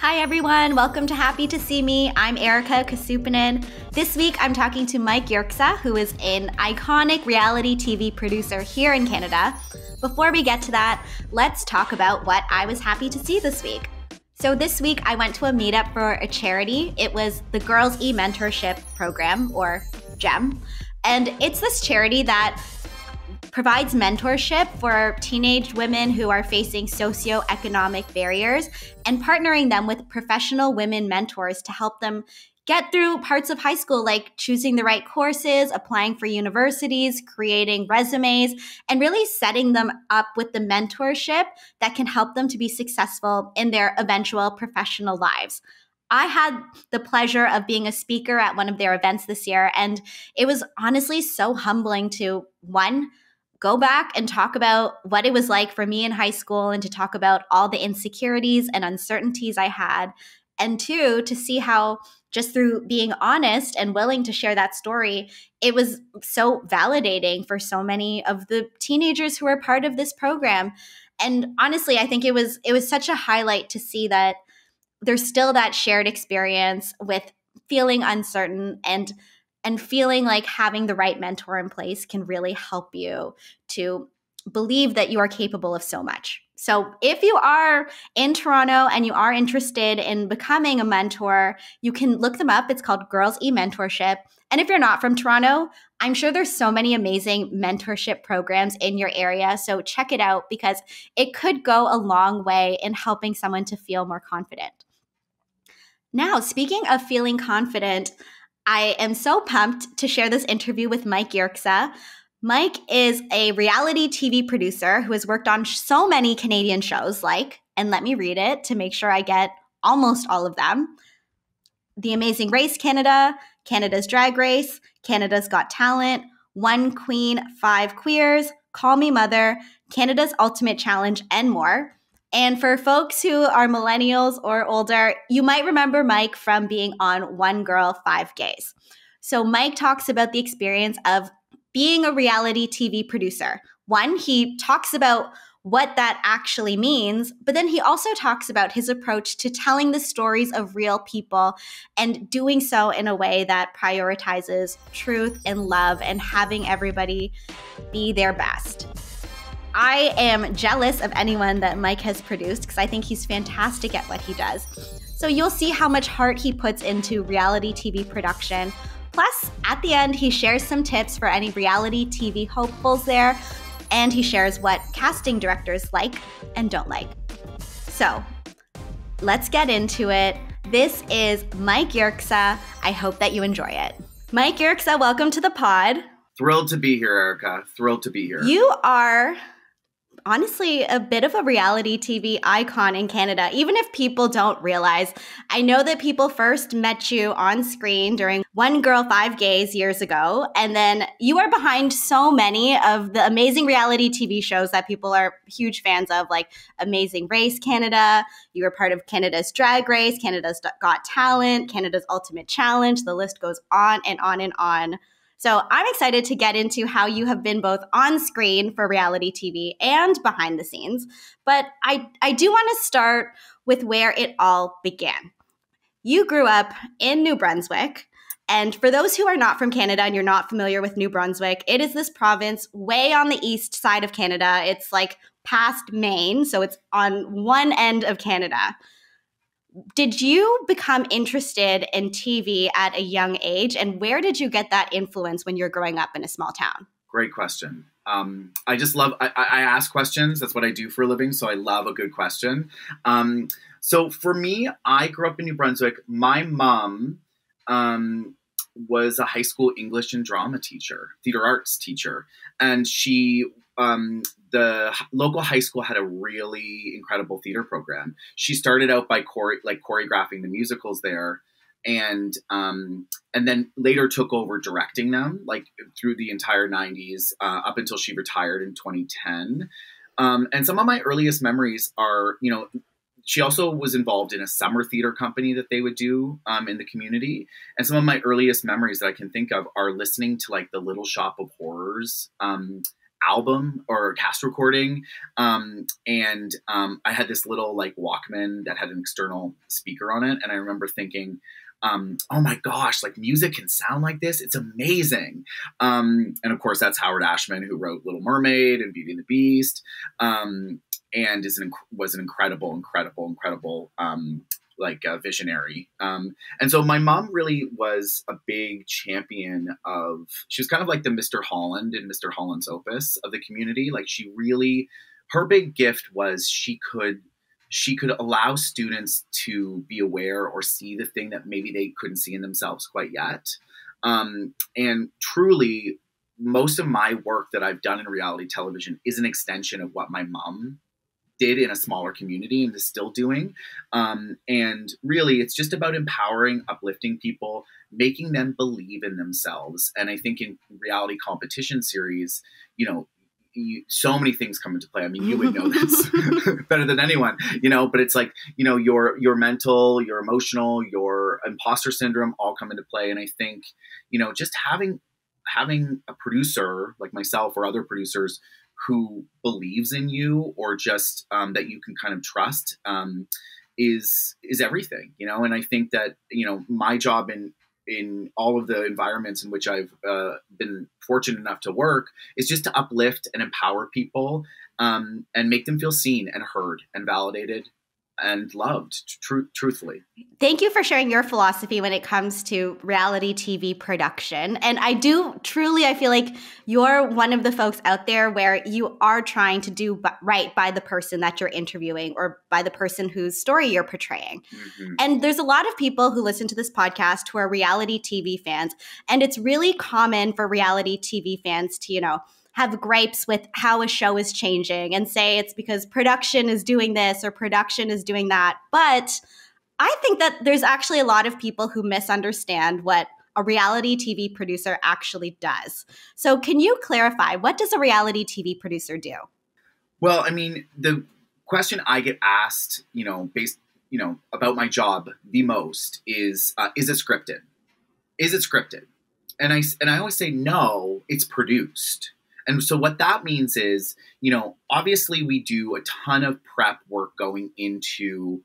Hi everyone, welcome to Happy to See Me. I'm Erika Casupanan. This week I'm talking to Mike Yerxa, who is an iconic reality TV producer here in Canada. Before we get to that, let's talk about what I was happy to see this week. So this week I went to a meetup for a charity. It was the Girls E-Mentorship Program, or GEM. And it's this charity that provides mentorship for teenage women who are facing socioeconomic barriers and partnering them with professional women mentors to help them get through parts of high school, like choosing the right courses, applying for universities, creating resumes, and really setting them up with the mentorship that can help them to be successful in their eventual professional lives. I had the pleasure of being a speaker at one of their events this year, and it was honestly so humbling to, one, go back and talk about what it was like for me in high school and to talk about all the insecurities and uncertainties I had. And two, to see how just through being honest and willing to share that story, it was so validating for so many of the teenagers who were part of this program. And honestly, I think it was such a highlight to see that there's still that shared experience with feeling uncertain and feeling like having the right mentor in place can really help you to believe that you are capable of so much. So if you are in Toronto and you are interested in becoming a mentor, you can look them up. It's called Girls E-Mentorship. And if you're not from Toronto, I'm sure there's so many amazing mentorship programs in your area. So check it out because it could go a long way in helping someone to feel more confident. Now, speaking of feeling confident, I am so pumped to share this interview with Mike Yerxa. Mike is a reality TV producer who has worked on so many Canadian shows like, and let me read it to make sure I get almost all of them, The Amazing Race Canada, Canada's Drag Race, Canada's Got Talent, One Queen, Five Queers, Call Me Mother, Canada's Ultimate Challenge, and more. And for folks who are millennials or older, you might remember Mike from being on One Girl, Five Gays. So Mike talks about the experience of being a reality TV producer. One, he talks about what that actually means, but then he also talks about his approach to telling the stories of real people and doing so in a way that prioritizes truth and love and having everybody be their best. I am jealous of anyone that Mike has produced because I think he's fantastic at what he does. So you'll see how much heart he puts into reality TV production. Plus, at the end, he shares some tips for any reality TV hopefuls there, and he shares what casting directors like and don't like. So let's get into it. This is Mike Yerxa. I hope that you enjoy it. Mike Yerxa, welcome to the pod. Thrilled to be here, Erika. Thrilled to be here. You are honestly a bit of a reality TV icon in Canada, even if people don't realize. I know that people first met you on screen during One Girl, Five Gays years ago, and then you are behind so many of the amazing reality TV shows that people are huge fans of, like Amazing Race Canada. You were part of Canada's Drag Race, Canada's Got Talent, Canada's Ultimate Challenge. The list goes on and on and on. So I'm excited to get into how you have been both on screen for reality TV and behind the scenes. But I do want to start with where it all began. You grew up in New Brunswick. And for those who are not from Canada and you're not familiar with New Brunswick, it is this province way on the east side of Canada. It's like past Maine, so it's on one end of Canada. Did you become interested in TV at a young age, and where did you get that influence when you're growing up in a small town? Great question. I just love, I ask questions. That's what I do for a living, so I love a good question. So for me, I grew up in New Brunswick. My mom was a high school English and drama teacher, theater arts teacher, and she the local high school had a really incredible theater program. She started out by choreographing the musicals there, and then later took over directing them, like through the entire 90s, up until she retired in 2010. And some of my earliest memories are, she also was involved in a summer theater company that they would do in the community. And some of my earliest memories that I can think of are listening to like the Little Shop of Horrors album or cast recording. And I had this little like Walkman that had an external speaker on it. And I remember thinking, oh my gosh, like music can sound like this. It's amazing. And of course that's Howard Ashman, who wrote Little Mermaid and Beauty and the Beast. And was an incredible visionary. And so my mom really was a big champion she was kind of like the Mr. Holland in Mr. Holland's Opus of the community. Like her big gift was she could allow students to be aware or see the thing that maybe they couldn't see in themselves quite yet. And truly, most of my work that I've done in reality television is an extension of what my mom did in a smaller community and is still doing. And really, it's just about empowering, uplifting people, making them believe in themselves. And I think in reality competition series, so many things come into play. I mean, you would know this better than anyone, but it's like, your mental, your emotional, your imposter syndrome all come into play. And I think, just having a producer like myself or other producers who believes in you or just that you can kind of trust is everything, and I think that, my job in all of the environments in which I've been fortunate enough to work is just to uplift and empower people and make them feel seen and heard and validated and loved, truthfully. Thank you for sharing your philosophy when it comes to reality TV production. And I feel like you're one of the folks out there where you are trying to do right by the person that you're interviewing or by the person whose story you're portraying. Mm-hmm. And there's a lot of people who listen to this podcast who are reality TV fans. And it's really common for reality TV fans to, have gripes with how a show is changing and say it's because production is doing this or production is doing that. But I think that there's actually a lot of people who misunderstand what a reality TV producer actually does. So can you clarify, what does a reality TV producer do? Well, I mean, the question I get asked, about my job the most is it scripted? Is it scripted? And I always say, no, it's produced. And so what that means is, obviously we do a ton of prep work going into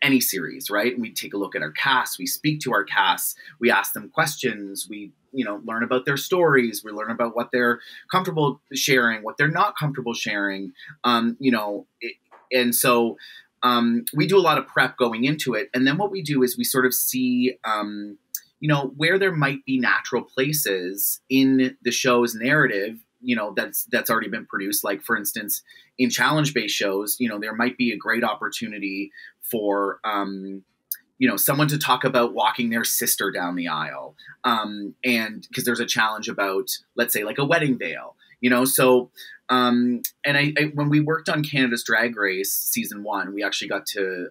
any series, right? And we take a look at our cast, we speak to our cast, we ask them questions, we, learn about their stories, we learn about what they're comfortable sharing, what they're not comfortable sharing, and so we do a lot of prep going into it. And then what we do is we sort of see, where there might be natural places in the show's narrative, that's already been produced. Like, for instance, in challenge-based shows, there might be a great opportunity for, someone to talk about walking their sister down the aisle. And because there's a challenge about, let's say, like a wedding veil, so, and I when we worked on Canada's Drag Race season 1, we actually got to,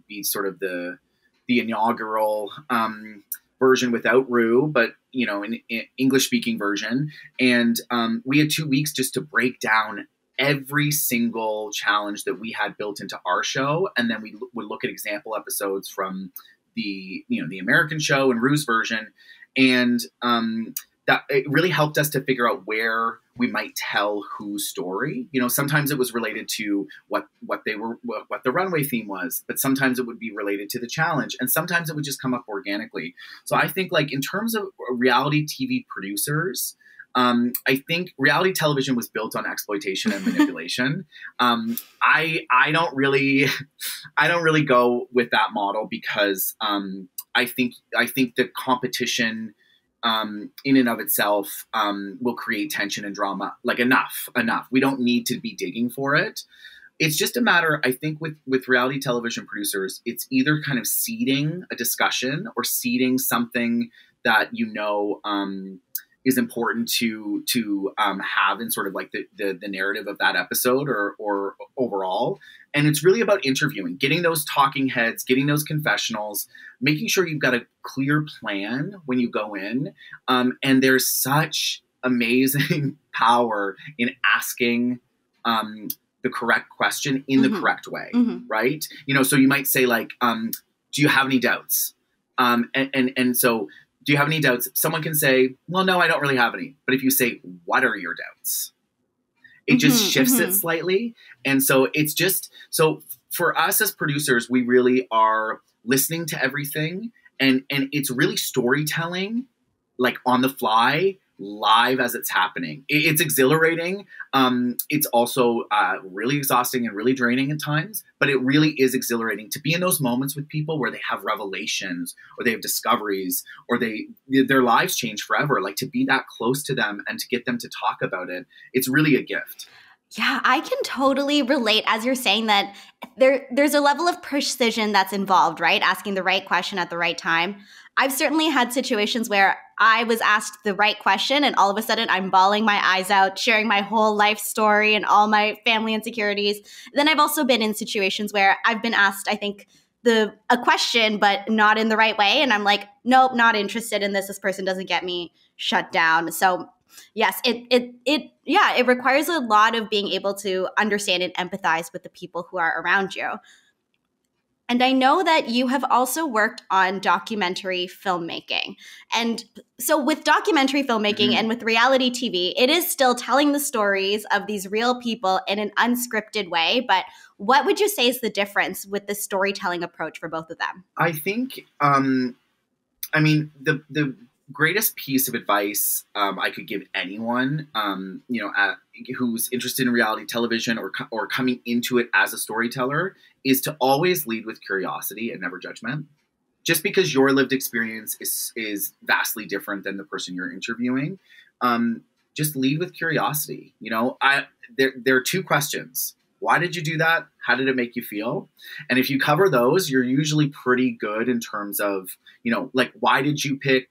be sort of the inaugural, version without Rue, but in English speaking version. And we had 2 weeks just to break down every single challenge that we had built into our show. And then we would look at example episodes from the American show and Rue's version. And that it really helped us to figure out where we might tell whose story. Sometimes it was related to what the runway theme was, but sometimes it would be related to the challenge, and sometimes it would just come up organically. So I think, like, in terms of reality TV producers, I think reality television was built on exploitation and manipulation. I don't really go with that model because I think the competition in and of itself will create tension and drama. Like, enough. We don't need to be digging for it. It's just a matter, I think, with reality television producers, it's either kind of seeding a discussion or seeding something that is important to have in sort of like the narrative of that episode or overall. And it's really about interviewing, getting those talking heads, getting those confessionals, making sure you've got a clear plan when you go in. And there's such amazing power in asking the correct question in the correct way, right? So you might say, like, do you have any doubts? And so do you have any doubts? Someone can say, well, no, I don't really have any. But if you say, what are your doubts? It just shifts it slightly. And so it's just, so for us as producers, we really are listening to everything. And it's really storytelling, like on the fly, live as it's happening. It's exhilarating. It's also really exhausting and really draining at times, but it really is exhilarating to be in those moments with people where they have revelations or they have discoveries or their lives change forever. Like to be that close to them and to get them to talk about it, it's really a gift. Yeah, I can totally relate as you're saying that there's a level of precision that's involved, right? Asking the right question at the right time. I've certainly had situations where I was asked the right question and all of a sudden I'm bawling my eyes out, sharing my whole life story and all my family insecurities. Then I've also been in situations where I've been asked, I think, a question, but not in the right way. And I'm like, nope, not interested in this. This person doesn't get me, shut down. So yes, it requires a lot of being able to understand and empathize with the people who are around you. And I know that you have also worked on documentary filmmaking. And so with documentary filmmaking and with reality TV, it is still telling the stories of these real people in an unscripted way. But what would you say is the difference with the storytelling approach for both of them? I think, the greatest piece of advice I could give anyone, who's interested in reality television or coming into it as a storyteller, is to always lead with curiosity and never judgment. Just because your lived experience is vastly different than the person you're interviewing, just lead with curiosity. There are two questions. Why did you do that? How did it make you feel? And if you cover those, you're usually pretty good in terms of, why did you pick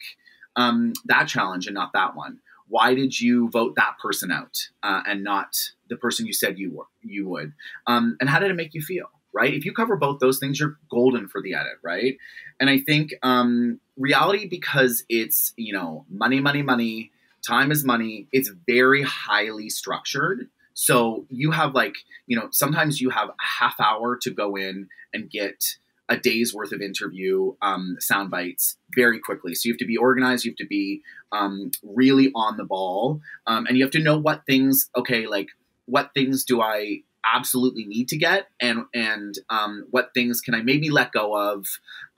that challenge and not that one? Why did you vote that person out and not the person you said you would? And how did it make you feel? Right? If you cover both those things, you're golden for the edit, right? And I think reality, because it's, money, money, money, time is money, it's very highly structured. So you have sometimes you have a half hour to go in and get a day's worth of interview sound bites very quickly. So you have to be organized. You have to be really on the ball. And you have to know what things do I absolutely need to get and what things can I maybe let go of,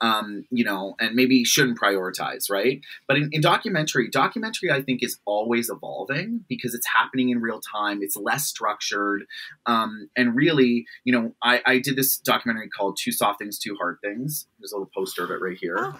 and maybe shouldn't prioritize, right? But in documentary I think is always evolving because it's happening in real time. It's less structured. And really, I did this documentary called Two Soft Things, Two Hard Things. There's a little poster of it right here. Oh.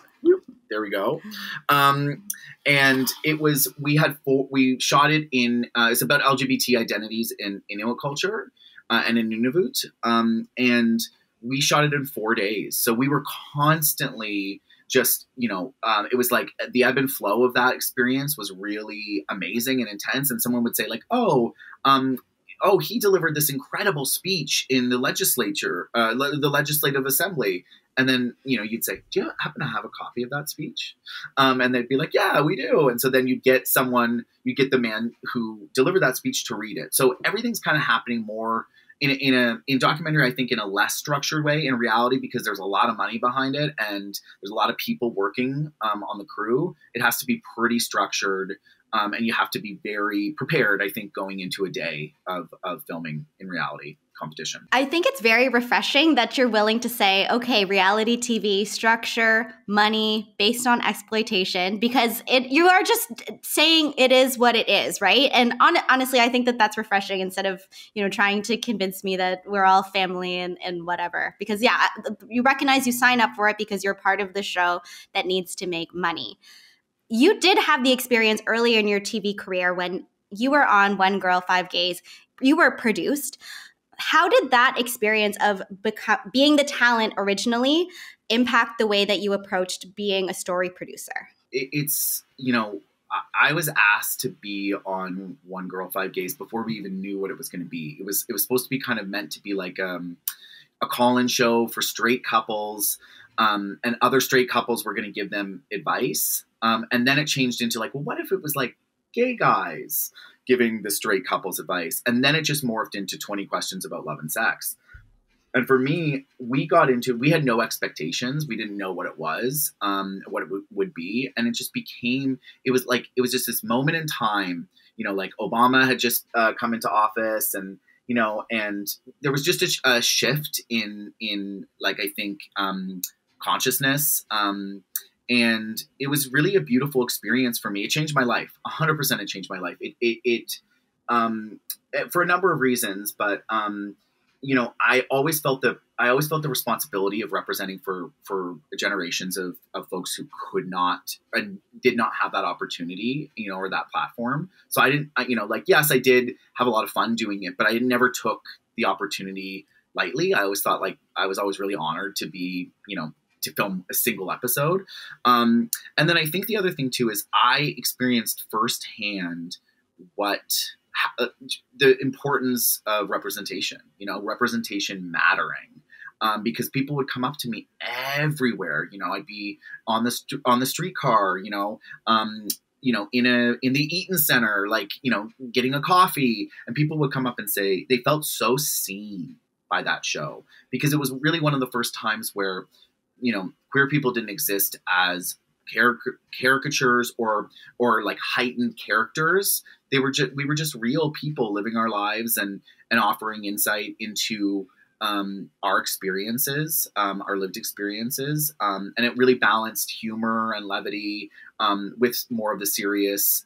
There we go. And it was, we shot it in, it's about LGBT identities in Inuit culture. And in Nunavut, and we shot it in 4 days. So we were constantly just, it was like the ebb and flow of that experience was really amazing and intense. And someone would say he delivered this incredible speech in the legislature, the legislative assembly. And then, you'd say, do you happen to have a copy of that speech? And they'd be like, yeah, we do. And so then you'd get the man who delivered that speech to read it. So everything's kind of happening more in documentary, I think, in a less structured way. In reality, because there's a lot of money behind it and there's a lot of people working on the crew, it has to be pretty structured. And you have to be very prepared, I think, going into a day of filming in reality competition. I think it's very refreshing that you're willing to say, okay, reality TV, structure, money, based on exploitation, because you are just saying it is what it is, right? And honestly, I think that that's refreshing instead of, trying to convince me that we're all family and whatever. Because yeah, you recognize you sign up for it because you're part of the show that needs to make money. You did have the experience earlier in your TV career when you were on One Girl, Five Gays. You were produced. How did that experience of being the talent originally impact the way that you approached being a story producer? I was asked to be on One Girl, Five Gays before we even knew what it was going to be. It was supposed to be kind of meant to be like a call-in show for straight couples, and other straight couples were going to give them advice. And then it changed into what if it was like gay guys giving the straight couples advice? And then it just morphed into 20 questions about love and sex. And for me, we had no expectations. We didn't know what it was, what it would be. And it just became, it was just this moment in time, like Obama had just come into office, and, and there was just a shift in like, I think, consciousness. And it was really a beautiful experience for me. It changed my life. 100% it changed my life. It for a number of reasons, but, I always felt the responsibility of representing for generations of folks who could not and did not have that opportunity, or that platform. So I didn't, yes, I did have a lot of fun doing it, but I never took the opportunity lightly. I always thought I was always really honored to be, to film a single episode. And then I think the other thing too is I experienced firsthand the importance of representation, representation mattering, because people would come up to me everywhere. I'd be on the streetcar, in the Eaton Center, like, getting a coffee, and people would come up and say they felt so seen by that show, because it was really one of the first times where, queer people didn't exist as caricatures or like heightened characters. We were just real people living our lives and offering insight into our experiences, our lived experiences. And it really balanced humor and levity with more of the serious,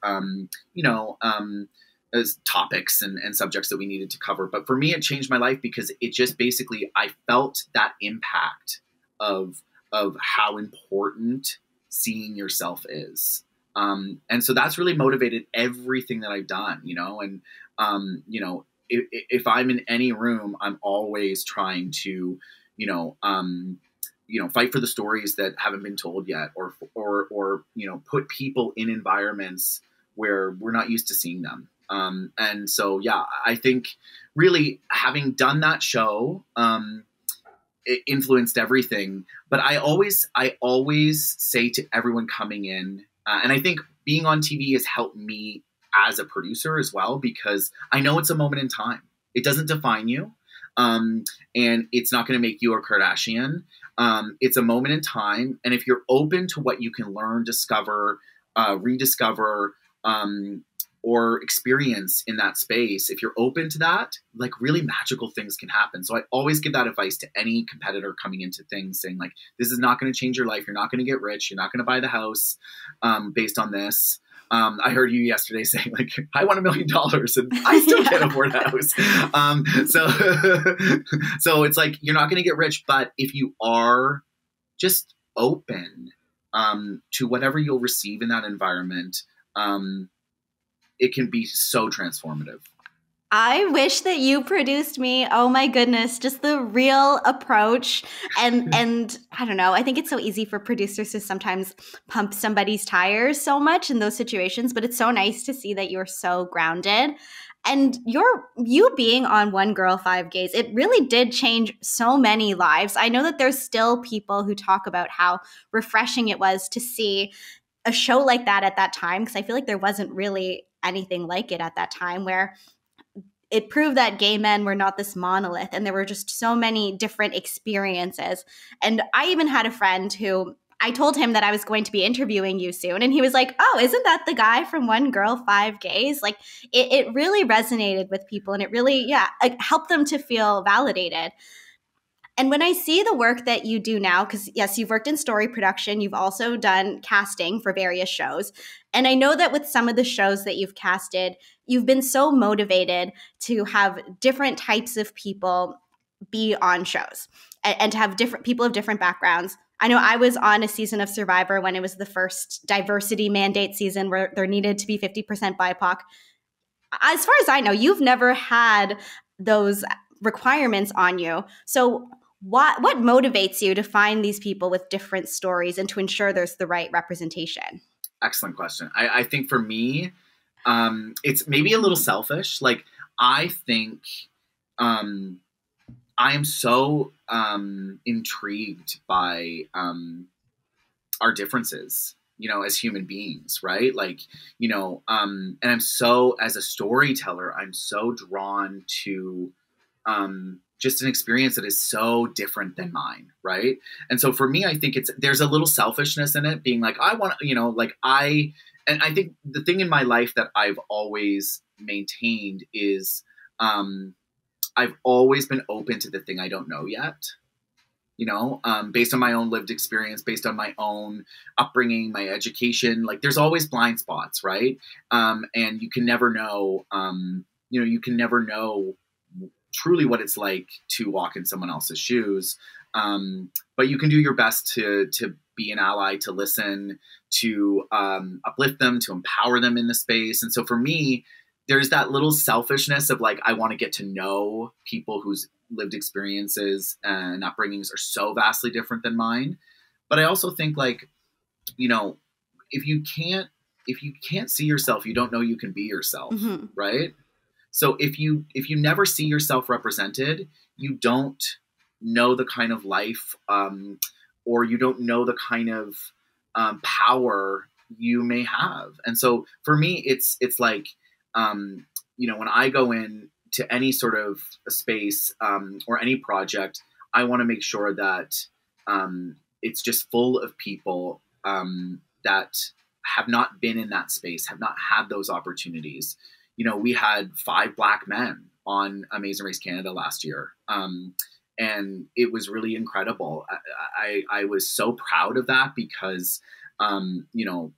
as topics and subjects that we needed to cover. But for me, it changed my life because it just basically, I felt that impact of how important seeing yourself is. And so that's really motivated everything that I've done, and, if I'm in any room, I'm always trying to, fight for the stories that haven't been told yet, or, put people in environments where we're not used to seeing them. And so, yeah, I think really having done that show, it influenced everything. But I always say to everyone coming in, and I think being on TV has helped me as a producer as well, because I know it's a moment in time. It doesn't define you. And it's not going to make you a Kardashian. It's a moment in time. And if you're open to what you can learn, discover, rediscover, or experience in that space, if you're open to that, like, really magical things can happen. So I always give that advice to any competitor coming into things, saying, like, this is not going to change your life. You're not going to get rich. You're not going to buy the house based on this. I heard you yesterday saying, like, I want $1 million and I still can't afford a house. So it's like, you're not going to get rich, but if you are just open to whatever you'll receive in that environment, it can be so transformative. I wish that you produced me. Oh my goodness, just the real approach. And I don't know, I think it's so easy for producers to sometimes pump somebody's tires so much in those situations, but it's so nice to see that you're so grounded. And you being on One Girl, Five Gays, it really did change so many lives. I know that there's still people who talk about how refreshing it was to see a show like that at that time, because I feel like there wasn't really anything like it at that time, where it proved that gay men were not this monolith, and there were just so many different experiences. And I even had a friend who I told him that I was going to be interviewing you soon, and he was like, oh, isn't that the guy from One Girl, Five Gays? Like, it really resonated with people, and it really, helped them to feel validated. And when I see the work that you do now, because yes, you've worked in story production, you've also done casting for various shows. And I know that with some of the shows that you've casted, you've been so motivated to have different types of people be on shows and to have different people of different backgrounds. I know I was on a season of Survivor when it was the first diversity mandate season where there needed to be 50% BIPOC. As far as I know, you've never had those requirements on you. So what motivates you to find these people with different stories and to ensure there's the right representation? Excellent question. I think for me, it's maybe a little selfish. Like, I think I am so intrigued by our differences, as human beings, right? Like, and I'm so, as a storyteller, I'm so drawn to just an experience that is so different than mine, right? And so for me, I think there's a little selfishness in it, being like, I want, and I think the thing in my life that I've always maintained is I've always been open to the thing I don't know yet. Based on my own lived experience, based on my own upbringing, my education, like there's always blind spots, right? And you can never know, you can never know truly what it's like to walk in someone else's shoes. But you can do your best to be an ally, to listen, to uplift them, to empower them in the space. And so for me, there's that little selfishness of like, I want to get to know people whose lived experiences and upbringings are so vastly different than mine. But I also think like, if you can't see yourself, you don't know you can be yourself, mm-hmm. right? So if you never see yourself represented, you don't know the kind of life, or you don't know the kind of power you may have. And so for me, it's like, when I go in to any sort of a space or any project, I want to make sure that it's just full of people that have not been in that space, have not had those opportunities. We had 5 Black men on Amazing Race Canada last year. And it was really incredible. I was so proud of that because, even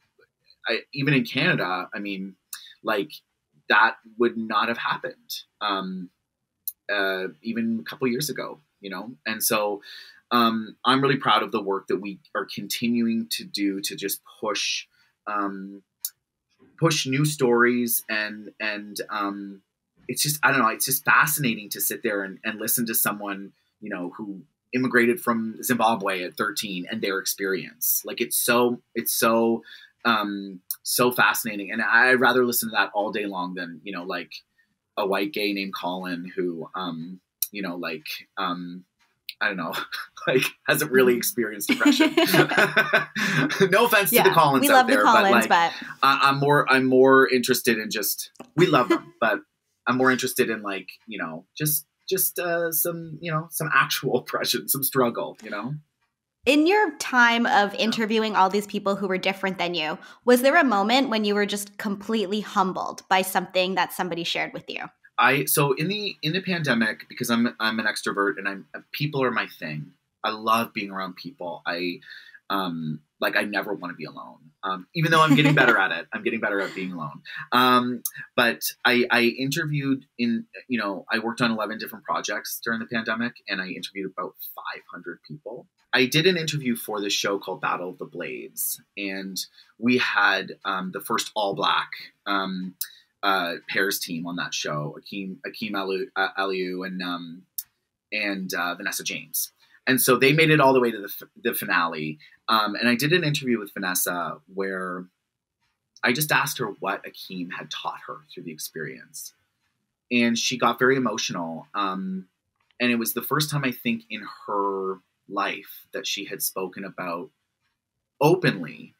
in Canada, I mean, like that would not have happened even a couple years ago, And so I'm really proud of the work that we are continuing to do to just push new stories and it's just, I don't know, it's just fascinating to sit there and listen to someone, who immigrated from Zimbabwe at 13 and their experience. Like it's so fascinating. And I'd rather listen to that all day long than, like a white gay named Colin who, I don't know, like hasn't really experienced depression. No offense to the Collins out there, but I'm more interested in just, we love them, but I'm more interested in like, just some, some actual oppression, some struggle, In your time of interviewing all these people who were different than you, was there a moment when you were just completely humbled by something that somebody shared with you? So in the pandemic, because I'm an extrovert and people are my thing. I love being around people. I never want to be alone. Even though I'm getting better at it, I'm getting better at being alone. But I interviewed I worked on 11 different projects during the pandemic and I interviewed about 500 people. I did an interview for this show called Battle of the Blades, and we had the first all Black pairs team on that show, Akeem Aliu and Vanessa James. And so they made it all the way to the finale. And I did an interview with Vanessa where I just asked her what Akeem had taught her through the experience. And she got very emotional. And it was the first time I think in her life that she had spoken about openly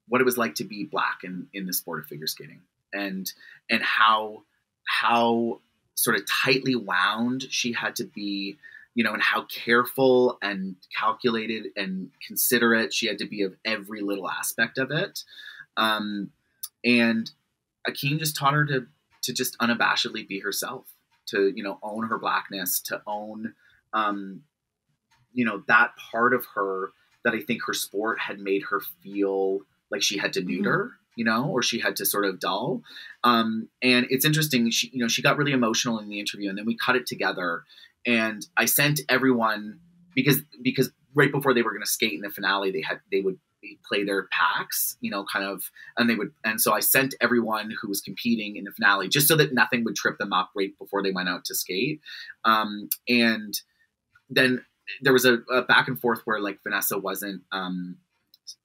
what it was like to be Black in the sport of figure skating. And how sort of tightly wound she had to be, and how careful and calculated and considerate she had to be of every little aspect of it. And Akeem just taught her to just unabashedly be herself, to, own her Blackness, to own, that part of her that I think her sport had made her feel like she had to neuter. Or she had to sort of dull. And it's interesting, she got really emotional in the interview and then we cut it together and I sent everyone because right before they were going to skate in the finale, they would play their packs, and so I sent everyone who was competing in the finale just so that nothing would trip them up right before they went out to skate. And then there was a back and forth where like Vanessa wasn't,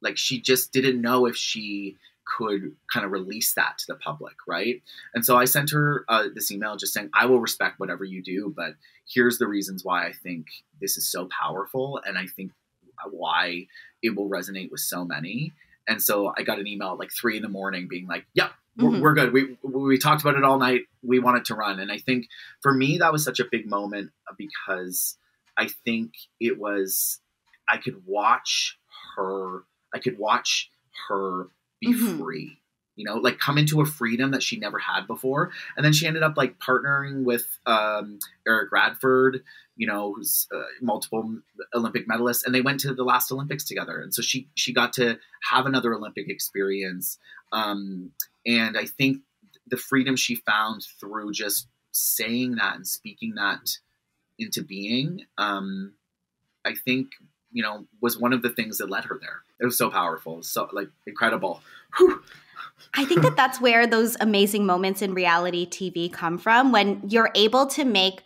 like she just didn't know if she could kind of release that to the public, right? And so I sent her this email just saying, I will respect whatever you do, but here's the reasons why I think this is so powerful, and I think why it will resonate with so many. And so I got an email at like 3 a.m. being like, yep, we're good. We talked about it all night. We want it to run. And I think for me, that was such a big moment because I think it was, I could watch her be free, you know, like come into a freedom that she never had before. And then she ended up like partnering with Eric Radford, you know, who's multiple Olympic medalist, and they went to the last Olympics together. And so she got to have another Olympic experience. And I think the freedom she found through just saying that and speaking that into being, I think, you know, was one of the things that led her there. It was so powerful. So like incredible. Whew. I think that that's where those amazing moments in reality TV come from, when you're able to make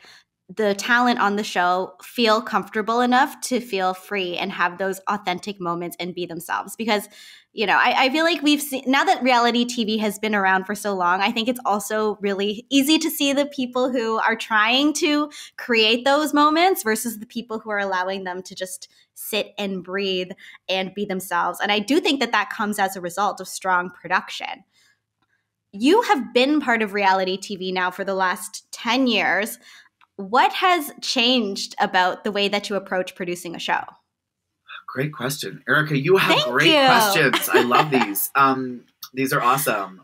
the talent on the show feel comfortable enough to feel free and have those authentic moments and be themselves. Because, you know, I feel like we've seen, now that reality TV has been around for so long, I think it's also really easy to see the people who are trying to create those moments versus the people who are allowing them to just sit and breathe and be themselves. And I do think that that comes as a result of strong production. You have been part of reality TV now for the last 10 years. What has changed about the way that you approach producing a show? Great question. Erika, you have great questions. I love these. These are awesome.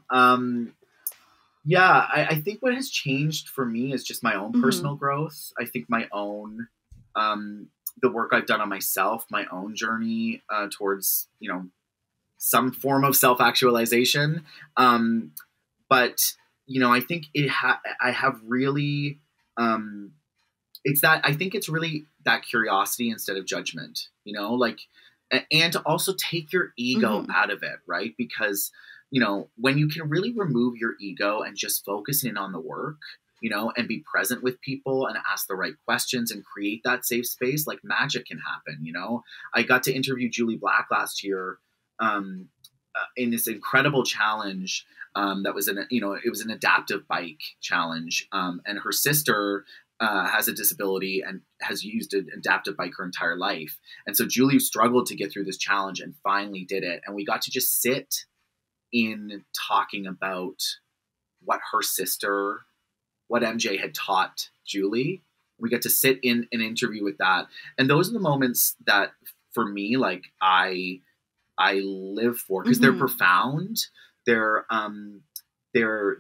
Yeah, I think what has changed for me is just my own personal growth. I think my own, the work I've done on myself, my own journey towards, you know, some form of self-actualization. But, you know, I think I have really, it's that, I think it's really that curiosity instead of judgment, you know, like, and to also take your ego out of it, right? Because, you know, when you can really remove your ego and just focus in on the work, you know, and be present with people and ask the right questions and create that safe space, like magic can happen, you know? I got to interview Julie Black last year in this incredible challenge that was it was an adaptive bike challenge. And her sister has a disability and has used an adaptive bike her entire life. And so Julie struggled to get through this challenge and finally did it. And we got to just sit in talking about what her sister, what MJ had taught Julie. We get to sit in an interview with that. And those are the moments that for me, like I live for, because they're profound. They're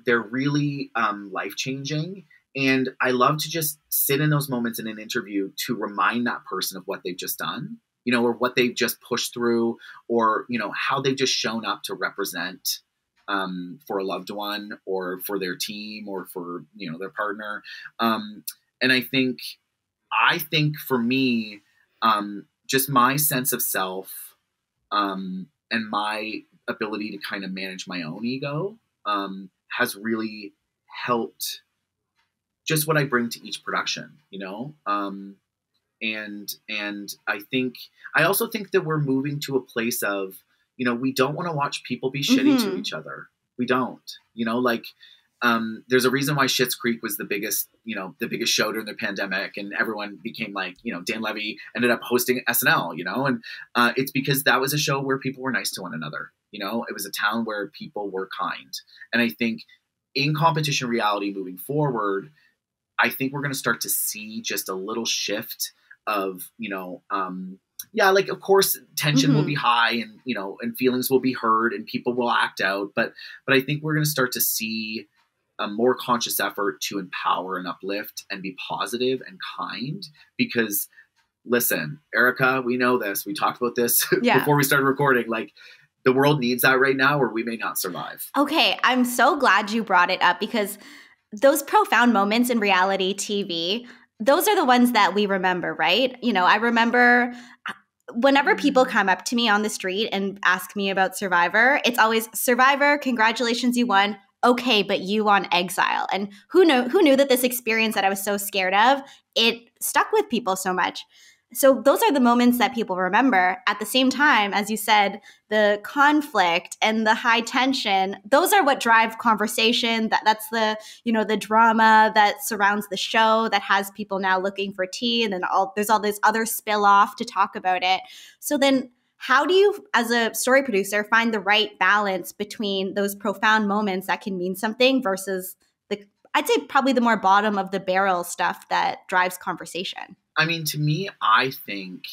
really life-changing. And I love to just sit in those moments in an interview to remind that person of what they've just done, you know, or what they've just pushed through, or, you know, how they've just shown up to represent for a loved one or for their team or for, you know, their partner. And I think for me, just my sense of self and my ability to kind of manage my own ego has really helped just what I bring to each production, you know? And I also think that we're moving to a place of, you know, we don't want to watch people be shitty to each other. We don't, you know, like, there's a reason why Schitt's Creek was the biggest show during the pandemic, and everyone became like, you know, Dan Levy ended up hosting SNL, you know, and it's because that was a show where people were nice to one another. You know, it was a town where people were kind. And I think in competition reality moving forward, I think we're going to start to see just a little shift of, you know, like, of course, tension will be high and, you know, and feelings will be hurt and people will act out. But I think we're going to start to see a more conscious effort to empower and uplift and be positive and kind. Because, listen, Erika, we know this. We talked about this before we started recording. Like, the world needs that right now, or we may not survive. Okay, I'm so glad you brought it up, because those profound moments in reality TV, those are the ones that we remember, right? You know, I remember whenever people come up to me on the street and ask me about Survivor, it's always, Survivor, congratulations, you won. Okay, but you on exile. And who knew that this experience that I was so scared of, it stuck with people so much. So those are the moments that people remember. At the same time, as you said, the conflict and the high tension, those are what drive conversation. That's the, you know, the drama that surrounds the show that has people now looking for tea, and then there's all this other spill off to talk about it. So then How do you, as a story producer, find the right balance between those profound moments that can mean something versus I'd say probably the more bottom of the barrel stuff that drives conversation? I mean, to me, I think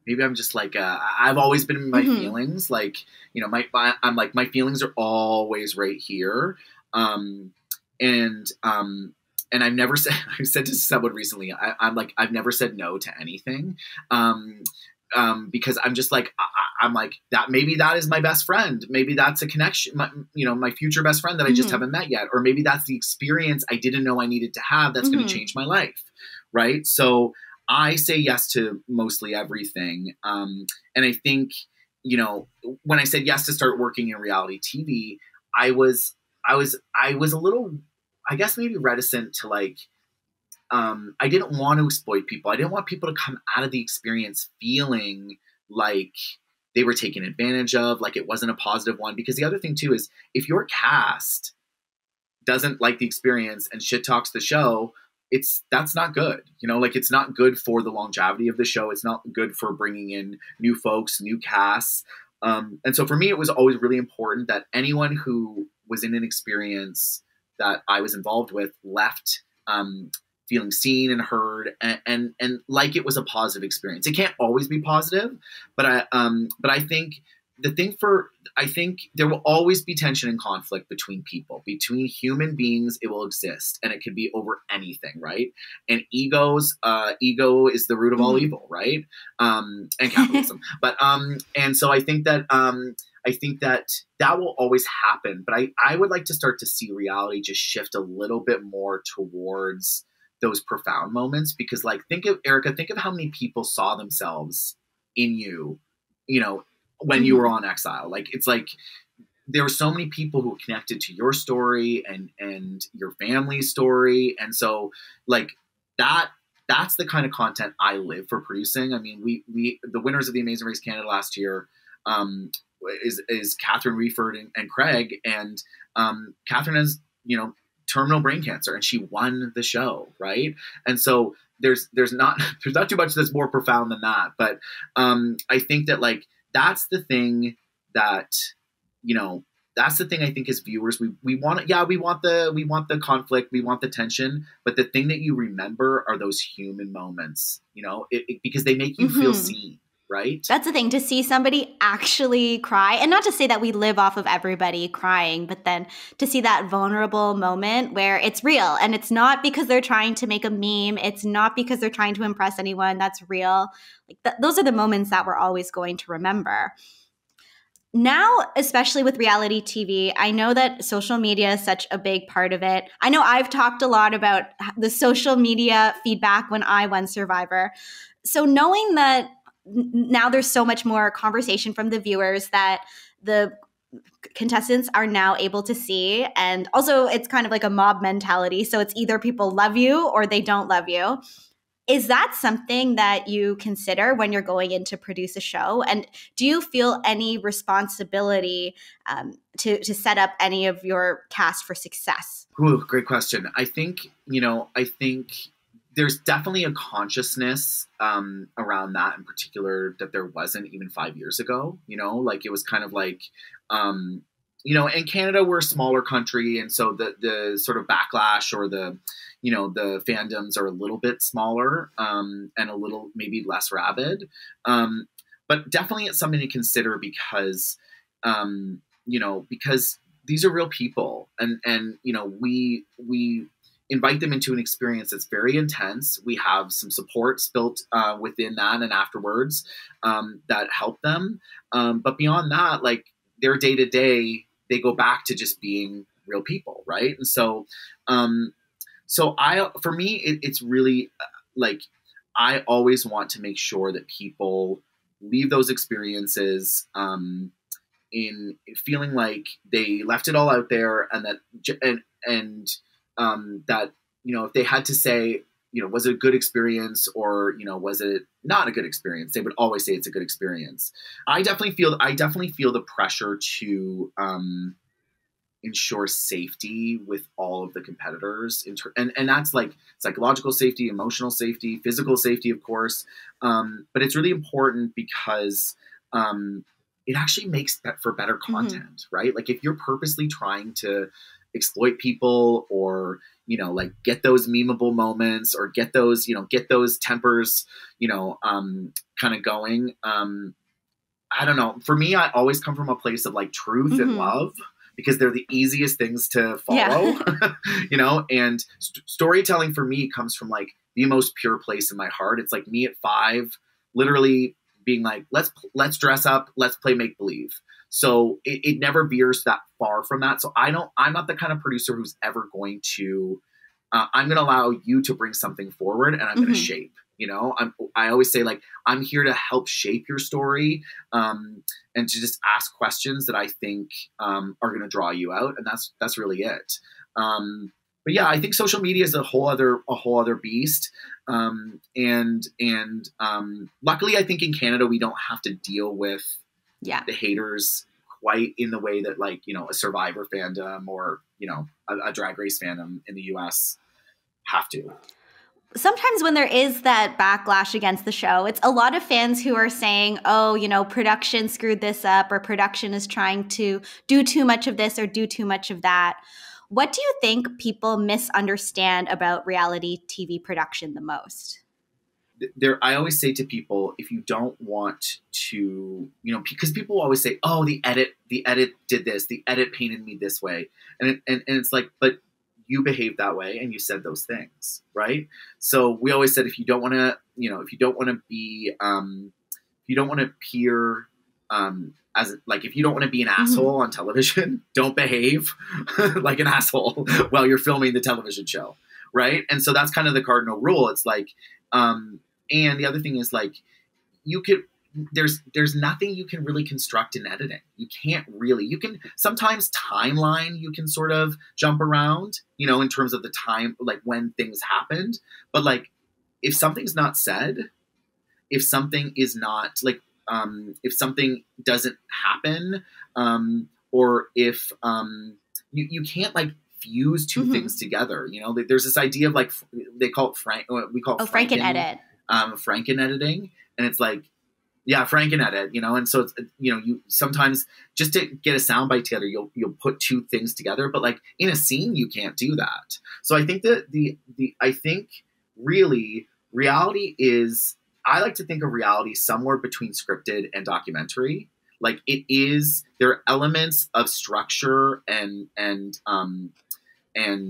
maybe I'm just like I've always been in my feelings. Like, you know, I'm like, my feelings are always right here. And I've never said, I said to someone recently, I'm like, I've never said no to anything. Because I'm just like, I'm like that. Maybe that is my best friend. Maybe that's a connection, my future best friend that I just haven't met yet. Or maybe that's the experience I didn't know I needed to have. That's going to change my life. Right. So I say yes to mostly everything. And I think, you know, when I said yes to start working in reality TV, I was a little, I guess maybe reticent to like, I didn't want to exploit people. I didn't want people to come out of the experience feeling like they were taken advantage of, like it wasn't a positive one. Because the other thing too is if your cast doesn't like the experience and shit talks the show, that's not good. You know, like it's not good for the longevity of the show. It's not good for bringing in new folks, new casts. And so for me, it was always really important that anyone who was in an experience that I was involved with left feeling seen and heard and like it was a positive experience. It can't always be positive, but I think I think there will always be tension and conflict between people, between human beings. It will exist, and it could be over anything, right? And ego is the root of all evil, right? And capitalism. But and so I think that that will always happen. But I would like to start to see reality just shift a little bit more towards those profound moments, because like think of how many people saw themselves in you, you know, when you were on Exile. Like it's like there were so many people who connected to your story and your family's story, and so like that's the kind of content I live for producing. I mean, we the winners of the Amazing Race Canada last year is Catherine Reeford and Craig, and Catherine has, you know, terminal brain cancer, and she won the show, right? And so there's not too much that's more profound than that, but I think that like that's the thing that, you know, that's the thing I think as viewers we want the conflict, we want the tension, but the thing that you remember are those human moments, you know, because they make you feel seen. Right? That's the thing, to see somebody actually cry, and not to say that we live off of everybody crying, but then to see that vulnerable moment where it's real and it's not because they're trying to make a meme. It's not because they're trying to impress anyone. That's real. Like those are the moments that we're always going to remember. Now, especially with reality TV, I know that social media is such a big part of it. I know I've talked a lot about the social media feedback when I won Survivor. So knowing that now there's so much more conversation from the viewers that the contestants are now able to see. And also it's kind of like a mob mentality. So it's either people love you or they don't love you. Is that something that you consider when you're going in to produce a show? And do you feel any responsibility to set up any of your cast for success? Ooh, great question. I think there's definitely a consciousness around that in particular that there wasn't even 5 years ago. You know, like it was kind of like, you know, in Canada, we're a smaller country. And so the sort of backlash or the fandoms are a little bit smaller and a little maybe less rabid. But definitely it's something to consider because, you know, because these are real people and you know, we invite them into an experience that's very intense. We have some supports built within that and afterwards that help them. But beyond that, like their day to day, they go back to just being real people, right? And so, for me, it's really like I always want to make sure that people leave those experiences in feeling like they left it all out there, and that, you know, if they had to say, you know, was it a good experience or, you know, was it not a good experience, they would always say it's a good experience. I definitely feel the pressure to ensure safety with all of the competitors, and that's like psychological safety, emotional safety, physical safety, of course. But it's really important because it actually makes for better content, right? Like if you're purposely trying to exploit people, or like get those memeable moments, or get those tempers, kind of going. I don't know. For me, I always come from a place of like truth and love, because they're the easiest things to follow, and storytelling for me comes from like the most pure place in my heart. It's like me at 5, literally being like, let's dress up, let's play make believe. So it never veers that far from that. So I'm not the kind of producer who's ever going to, I'm going to allow you to bring something forward, and I'm going to shape. I always say, like, I'm here to help shape your story, and to just ask questions that I think are going to draw you out, and that's really it. But yeah, I think social media is a whole other beast, and luckily, I think in Canada we don't have to deal with the haters quite in the way that, like, a Survivor fandom, or a Drag Race fandom in the US have to. Sometimes when there is that backlash against the show, it's a lot of fans who are saying, oh, production screwed this up, or production is trying to do too much of this or do too much of that. What do you think people misunderstand about reality TV production the most? I always say to people, if you don't want to, because people always say, oh, the edit did this, the edit painted me this way. And it's like, but you behaved that way and you said those things, right? So we always said, if you don't want to, if you don't want to be, if you don't want to appear as, like, if you don't want to be an asshole on television, don't behave like an asshole while you're filming the television show, right? And so that's kind of the cardinal rule. It's like, and the other thing is, like, there's nothing you can really construct in editing. You can sometimes timeline, you can sort of jump around, in terms of the time, like when things happened. But like, if something's not said, if something is not like, if something doesn't happen, or if you can't like fuse two things together. There's this idea of like, they call it we call it Franken edit. Franken editing, and it's like, yeah, Franken edit, and so it's, you sometimes, just to get a soundbite together, you'll put two things together, but like in a scene, you can't do that. So I think that I think really reality is, I like to think of reality somewhere between scripted and documentary. Like there are elements of structure and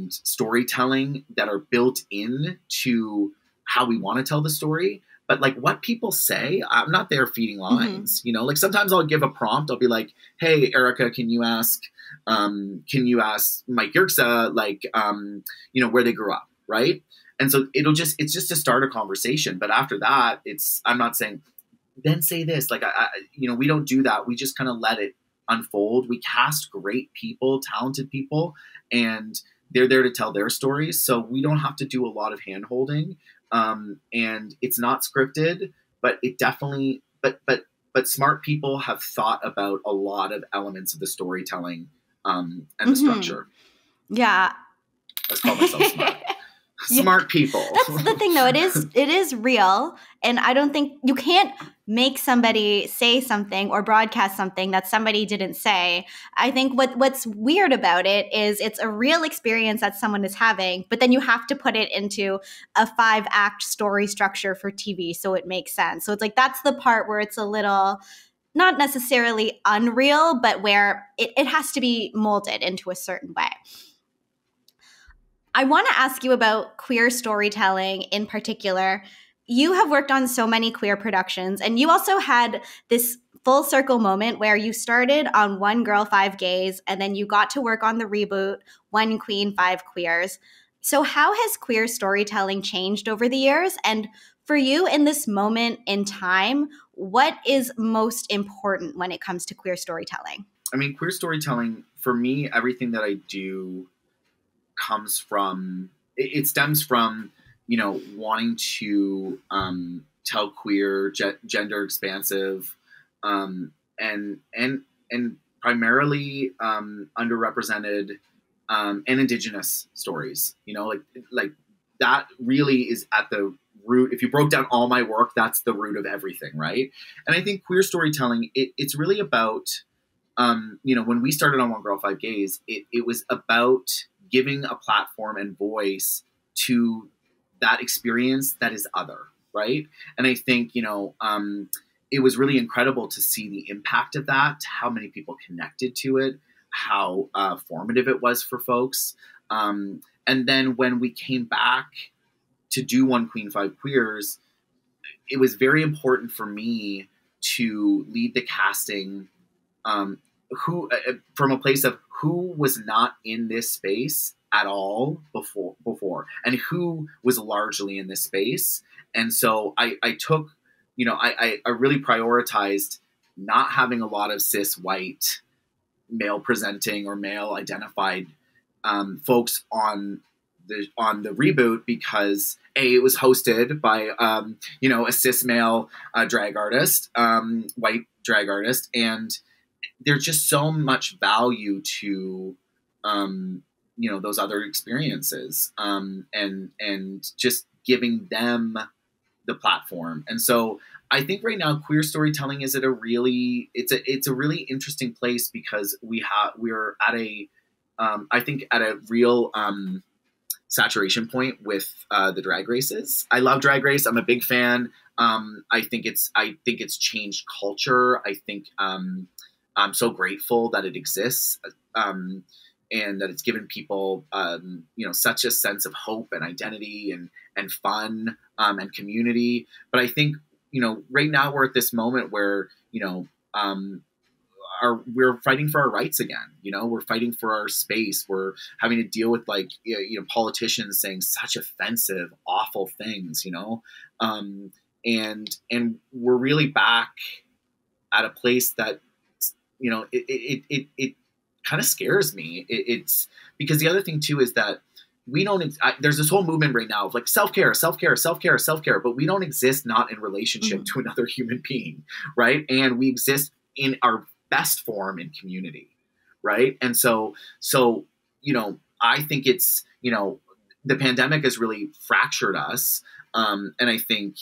storytelling that are built in to how we want to tell the story. But like what people say, I'm not there feeding lines, like sometimes I'll give a prompt. I'll be like, hey, Erika, can you ask Mike Yerxa, like, where they grew up. Right. And so it's just to start a conversation. But after that, I'm not saying, then say this, like, we don't do that. We just kind of let it unfold. We cast great people, talented people, and they're there to tell their stories. So we don't have to do a lot of hand holding. And it's not scripted, but it definitely, but smart people have thought about a lot of elements of the storytelling, and the structure. Yeah. Let's call myself smart. Smart people. That's the thing, though. It is real. And I don't think you can't make somebody say something or broadcast something that somebody didn't say. I think what's weird about it is it's a real experience that someone is having, but then you have to put it into a 5-act story structure for TV so it makes sense. So it's like, that's the part where it's a little, not necessarily unreal, but where it has to be molded into a certain way. I want to ask you about queer storytelling in particular. You have worked on so many queer productions, and you also had this full circle moment where you started on One Girl, Five Gays, and then you got to work on the reboot, One Queen, Five Queers. So how has queer storytelling changed over the years? And for you in this moment in time, what is most important when it comes to queer storytelling? I mean, queer storytelling, for me, everything that I do comes from, it stems from, wanting to tell queer, gender expansive, and primarily underrepresented and Indigenous stories. Like that really is at the root. If you broke down all my work, that's the root of everything, right? And I think queer storytelling, it's really about, when we started on One Girl, Five Gays, it was about giving a platform and voice to that experience that is other, right? And I think, it was really incredible to see the impact of that, how many people connected to it, how formative it was for folks. And then when we came back to do One Queen, Five Queers, it was very important for me to lead the casting who from a place of who was not in this space at all before and who was largely in this space. And so I took, I really prioritized not having a lot of cis white male presenting or male identified folks on the reboot because it was hosted by a cis male drag artist, white drag artist, and there's just so much value to those other experiences and just giving them the platform. And so I think right now queer storytelling is at a really interesting place because we're at a real saturation point with the drag races. I love Drag Race. I'm a big fan. I think it's changed culture. I think I'm so grateful that it exists and that it's given people such a sense of hope and identity and fun and community. But I think right now we're at this moment where we're fighting for our rights again. We're fighting for our space. We're having to deal with politicians saying such offensive, awful things. And we're really back at a place that it kind of scares me. It's because the other thing too is that there's this whole movement right now of like self-care, but we don't exist not in relationship to another human being, right? And we exist in our best form in community, right? And so I think it's the pandemic has really fractured us, and I think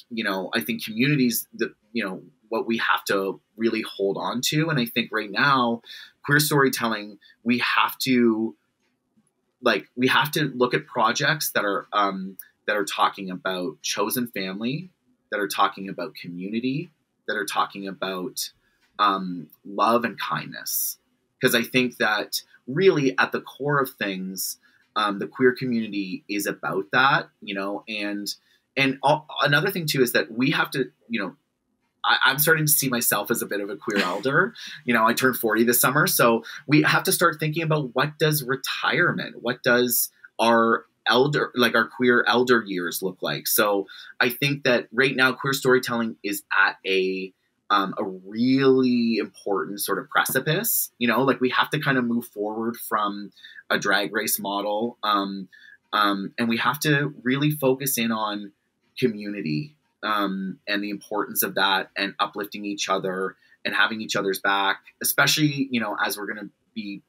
communities what we have to really hold on to. And I think right now queer storytelling, we have to look at projects that are talking about chosen family, that are talking about community, that are talking about love and kindness. Because I think that really at the core of things, the queer community is about that, another thing too is that we have to, I'm starting to see myself as a bit of a queer elder. I turned 40 this summer. So we have to start thinking about what does retirement, what does our queer elder years look like? So I think that right now queer storytelling is at a really important sort of precipice. We have to kind of move forward from a drag race model. And we have to really focus in on community and the importance of that and uplifting each other and having each other's back, especially, as we're going to be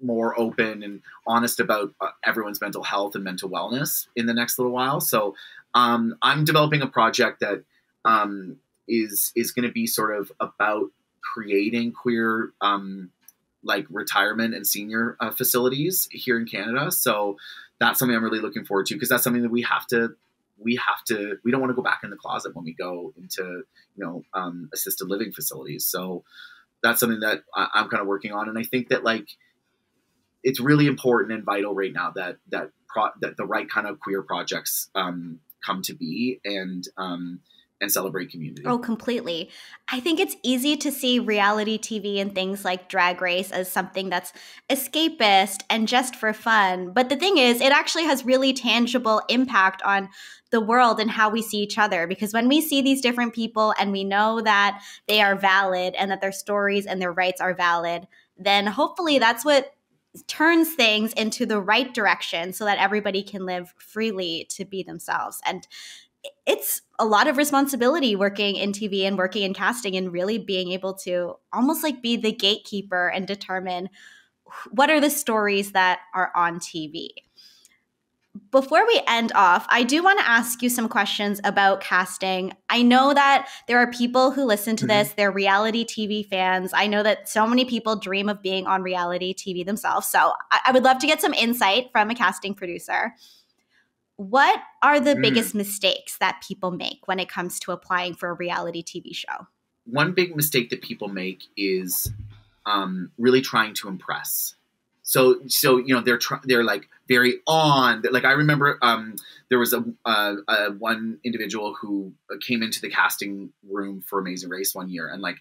more open and honest about everyone's mental health and mental wellness in the next little while. So I'm developing a project that is going to be sort of about creating queer retirement and senior facilities here in Canada. So that's something I'm really looking forward to because that's something that we don't want to go back in the closet when we go into, assisted living facilities. So that's something that I'm kind of working on. And I think that it's really important and vital right now that the right kind of queer projects come to be and celebrate community. Oh, completely. I think it's easy to see reality TV and things like Drag Race as something that's escapist and just for fun. But the thing is, it actually has really tangible impact on the world and how we see each other. Because when we see these different people and we know that they are valid and that their stories and their rights are valid, then hopefully that's what turns things into the right direction so that everybody can live freely to be themselves. And it's a lot of responsibility working in TV and working in casting and really being able to almost like be the gatekeeper and determine what are the stories that are on TV. Before we end off, I do want to ask you some questions about casting. I know that there are people who listen to this, they're reality TV fans. I know that so many people dream of being on reality TV themselves. So I would love to get some insight from a casting producer. What are the biggest mistakes that people make when it comes to applying for a reality TV show? One big mistake that people make is really trying to impress. So they're like very on. Like I remember there was a one individual who came into the casting room for Amazing Race one year and like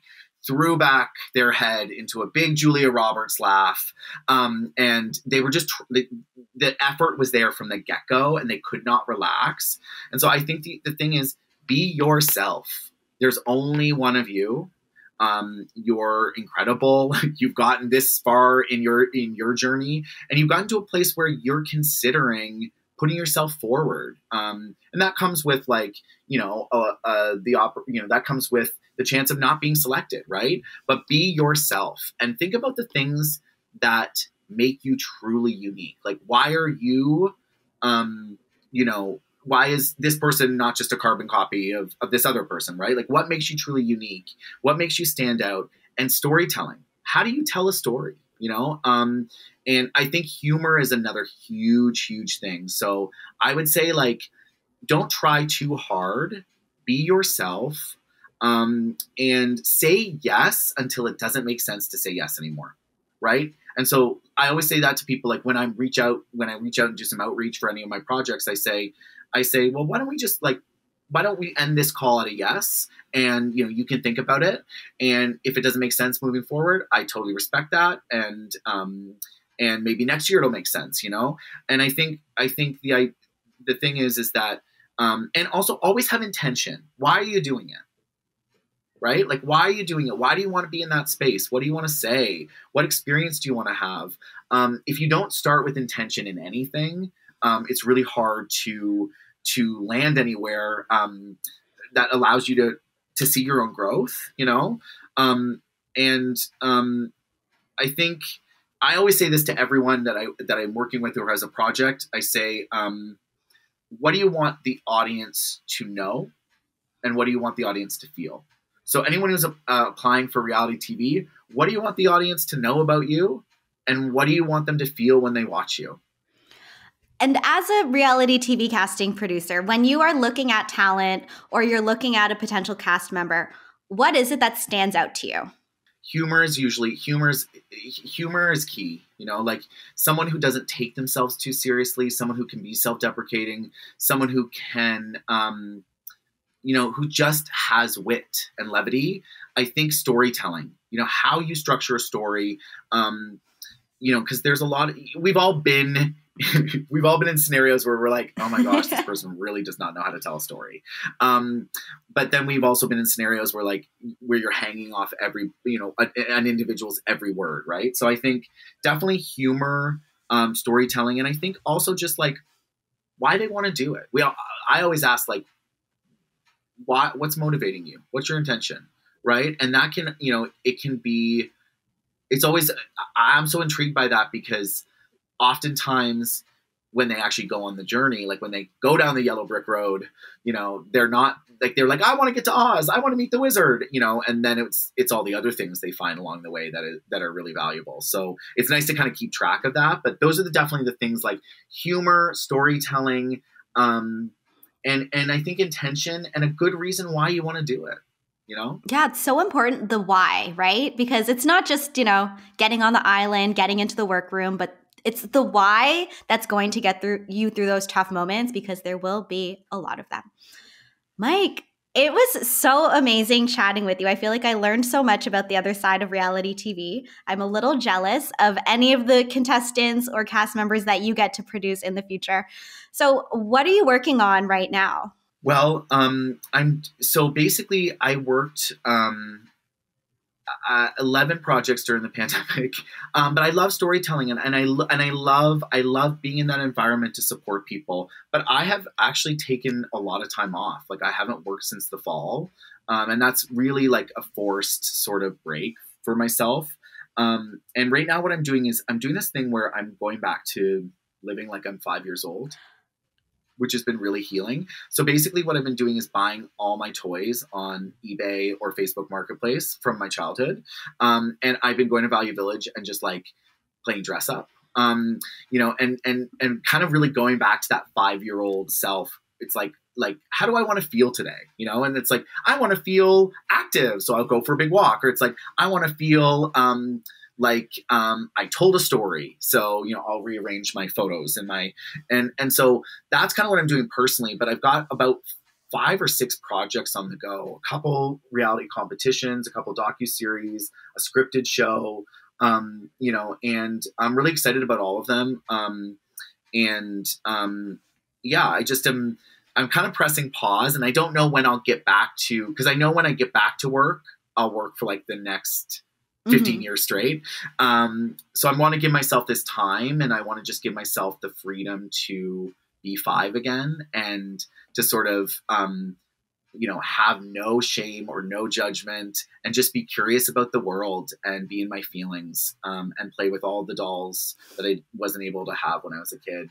threw back their head into a big Julia Roberts laugh, and they were just the effort was there from the get-go, and they could not relax. And so I think the thing is, be yourself. There's only one of you. You're incredible. You've gotten this far in your journey, and you've gotten to a place where you're considering putting yourself forward. And that comes with that comes with the chance of not being selected, right? But be yourself and think about the things that make you truly unique. Like, why are you, why is this person not just a carbon copy of this other person, right? Like, what makes you truly unique? What makes you stand out? And storytelling. How do you tell a story? And I think humor is another huge, huge thing. So I would say, like, don't try too hard. Be yourself, and say yes until it doesn't make sense to say yes anymore, right? And so I always say that to people, like when I reach out and do some outreach for any of my projects, I say, well, why don't we end this call at a yes? And, you can think about it. And if it doesn't make sense moving forward, I totally respect that. And maybe next year it'll make sense, And I think the thing is that, and also always have intention. Why are you doing it? Right? Like, why are you doing it? Why do you want to be in that space? What do you want to say? What experience do you want to have? If you don't start with intention in anything, it's really hard to land anywhere that allows you to see your own growth, I think I always say this to everyone that I'm working with or has a project. I say, what do you want the audience to know? And what do you want the audience to feel? So anyone who's applying for reality TV, what do you want the audience to know about you? And what do you want them to feel when they watch you? And as a reality TV casting producer, when you are looking at talent or you're looking at a potential cast member, what is it that stands out to you? Humor is key, like someone who doesn't take themselves too seriously, someone who can be self-deprecating, someone who can, who just has wit and levity. I think storytelling, how you structure a story, because there's a lot we've all been in scenarios where we're like, oh my gosh, this person really does not know how to tell a story. But then we've also been in scenarios where you're hanging off every, an individual's every word, right? So I think definitely humor, storytelling, and I think also just like why they want to do it. I always ask, like, what's motivating you? What's your intention? Right. And that can, it can be, I'm so intrigued by that because oftentimes when they actually go on the journey, like when they go down the yellow brick road, they're not they're like, I want to get to Oz. I want to meet the wizard, and then it's all the other things they find along the way that are really valuable. So it's nice to kind of keep track of that. But those are definitely the things like humor, storytelling, and I think intention and a good reason why you want to do it, Yeah, it's so important, the why, right? Because it's not just, getting on the island, getting into the workroom, but it's the why that's going to get through those tough moments, because there will be a lot of them. Mike, it was so amazing chatting with you. I feel like I learned so much about the other side of reality TV. I'm a little jealous of any of the contestants or cast members that you get to produce in the future. So what are you working on right now? Well, I worked, 11 projects during the pandemic. But I love storytelling, and I love being in that environment to support people. But I have actually taken a lot of time off. Like, I haven't worked since the fall. And that's really like a forced sort of break for myself. And right now what I'm doing is I'm doing this thing where I'm going back to living like I'm 5 years old, which has been really healing. So basically what I've been doing is buying all my toys on eBay or Facebook Marketplace from my childhood. And I've been going to Value Village and just like playing dress up, and kind of really going back to that 5-year-old self. It's like, how do I want to feel today? And it's like, I want to feel active, so I'll go for a big walk. Or it's like, I want to feel I told a story, so I'll rearrange my photos and so that's kind of what I'm doing personally. But I've got about 5 or 6 projects on the go: a couple reality competitions, a couple docuseries, a scripted show, and I'm really excited about all of them. I'm kind of pressing pause, and I don't know when I'll get back to, because I know when I get back to work, I'll work for like the next 15 years straight. So I want to give myself this time, and I want to just give myself the freedom to be 5 again, and to sort of, have no shame or no judgment, and just be curious about the world and be in my feelings, and play with all the dolls that I wasn't able to have when I was a kid.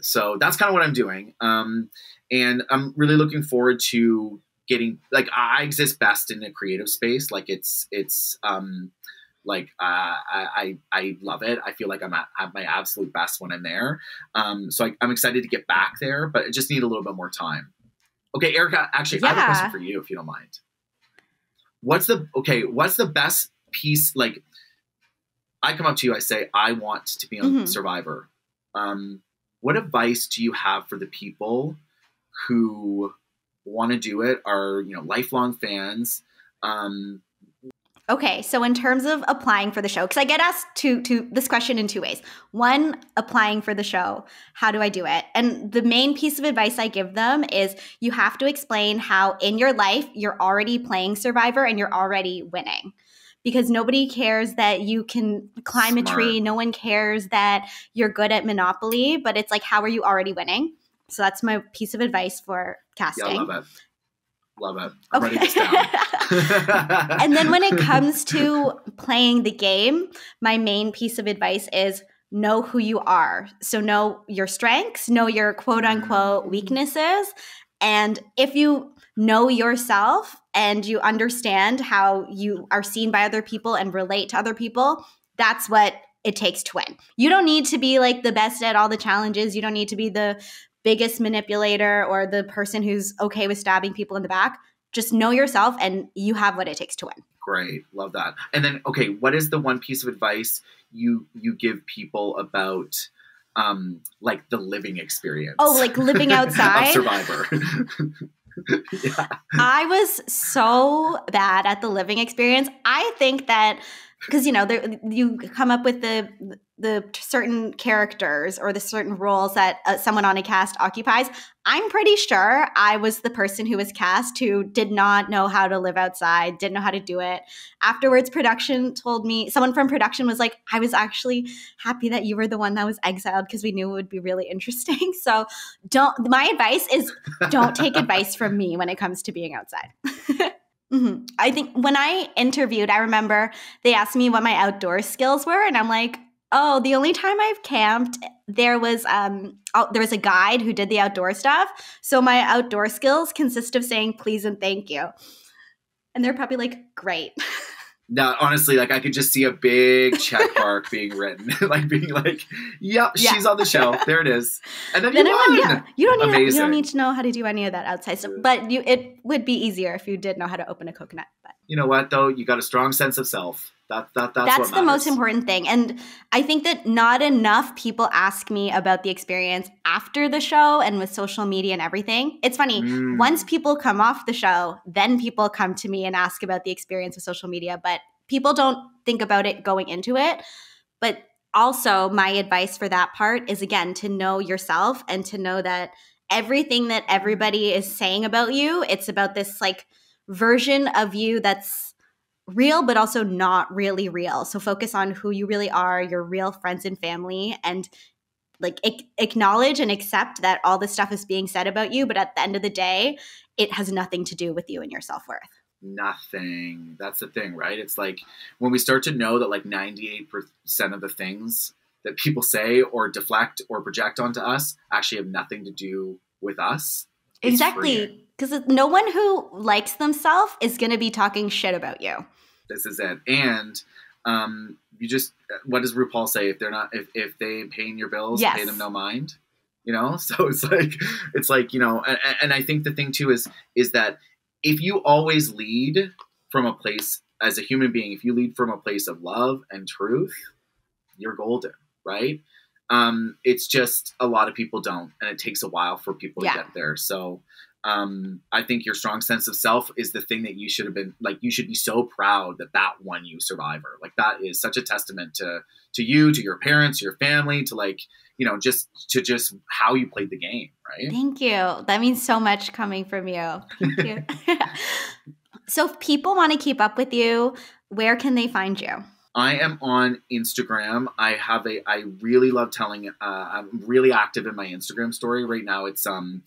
So that's kind of what I'm doing. And I'm really looking forward to getting, like, I exist best in a creative space. Like I love it. I feel like I'm at my absolute best when I'm there. So I'm excited to get back there, but I just need a little bit more time. Okay, Erika, actually, I have a question for you, if you don't mind. What's the best piece? Like, I come up to you, I say, I want to be on Survivor. What advice do you have for the people who want to do it, are, lifelong fans? Okay, so in terms of applying for the show, because I get asked to this question in 2 ways. One, applying for the show, how do I do it? And the main piece of advice I give them is you have to explain how in your life you're already playing Survivor and you're already winning. Because nobody cares that you can climb a tree. No one cares that you're good at Monopoly. But it's like, how are you already winning? So that's my piece of advice for casting. Yeah, I love it. Love it. I'm writing this down. And then when it comes to playing the game, my main piece of advice is know who you are. So know your strengths, know your quote unquote weaknesses. And if you know yourself and you understand how you are seen by other people and relate to other people, that's what it takes to win. You don't need to be like the best at all the challenges. You don't need to be the biggest manipulator or the person who's okay with stabbing people in the back. Just know yourself and you have what it takes to win. Great. Love that. And then, okay, what is the one piece of advice you give people about like the living experience? Oh, like living outside? Of Survivor. Yeah. I was so bad at the living experience. I think that because, you come up with the certain characters or the certain roles that someone on a cast occupies. I'm pretty sure I was the person who was cast who did not know how to live outside, didn't know how to do it. Afterwards, production told me, someone from production was like, I was actually happy that you were the one that was exiled because we knew it would be really interesting. So my advice is don't take advice from me when it comes to being outside. I think when I interviewed, I remember they asked me what my outdoor skills were. And I'm like, oh, the only time I've camped, there was a guide who did the outdoor stuff. So my outdoor skills consist of saying please and thank you. And they're probably like, great. No, honestly, like I could just see a big check mark being written, like being like, yep, yeah. She's on the show. There it is. And then you won. Yeah. You don't need to know how to do any of that outside stuff. But it would be easier if you did know how to open a coconut. But you know what, though? You got a strong sense of self. That's the most important thing. And I think that not enough people ask me about the experience after the show and with social media and everything. It's funny. Once people come off the show, then people come to me and ask about the experience with social media. But people don't think about it going into it. But also my advice for that part is, again, to know yourself and to know that everything that everybody is saying about you, it's about this like version of you that's real, but also not really real. So focus on who you really are, your real friends and family, and like acknowledge and accept that all this stuff is being said about you. But at the end of the day, it has nothing to do with you and your self-worth. Nothing. That's the thing, right? It's like when we start to know that like 98% of the things that people say or deflect or project onto us actually have nothing to do with us. Exactly. Because no one who likes themselves is going to be talking shit about you. This is it. And you just, what does RuPaul say? If they're not, if they paying your bills, yes. pay them no mind, you know? So it's like, you know, and I think the thing too is that if you always lead from a place as a human being, if you lead from a place of love and truth, you're golden, right? It's just a lot of people don't, and it takes a while for people to get there. So I think your strong sense of self is the thing that you should have been like. You should be so proud that won you Survivor. Like that is such a testament to you, to your parents, to your family, to like, you know, just how you played the game, right? Thank you. That means so much coming from you. Thank you. So if people want to keep up with you, where can they find you? I am on Instagram. I really love telling, I'm really active in my Instagram story right now. It's, I'm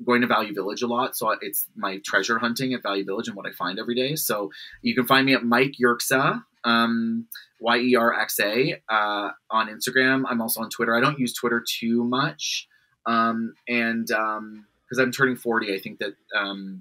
going to Value Village a lot. So it's my treasure hunting at Value Village and what I find every day. So you can find me at Mike Yerxa, Yerxa, on Instagram. I'm also on Twitter. I don't use Twitter too much. Because I'm turning 40, I think that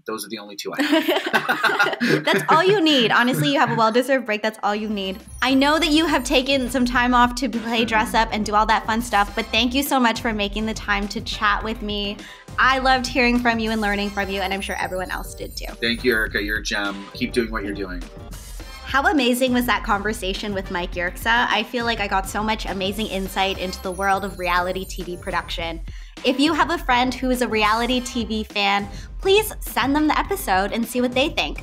those are the only two I have. That's all you need. Honestly, you have a well-deserved break. That's all you need. I know that you have taken some time off to play dress up and do all that fun stuff, but thank you so much for making the time to chat with me. I loved hearing from you and learning from you, and I'm sure everyone else did too. Thank you, Erika. You're a gem. Keep doing what you're doing. How amazing was that conversation with Mike Yerxa? I feel like I got so much amazing insight into the world of reality TV production. If you have a friend who is a reality TV fan, please send them the episode and see what they think.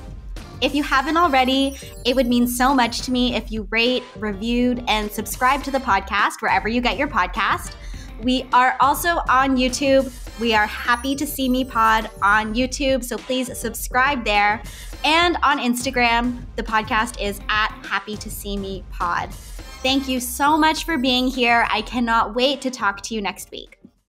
If you haven't already, it would mean so much to me if you rate, reviewed, and subscribe to the podcast wherever you get your podcast. We are also on YouTube. We are Happy to See Me Pod on YouTube, so please subscribe there. And on Instagram, the podcast is at Happy to See Me Pod. Thank you so much for being here. I cannot wait to talk to you next week.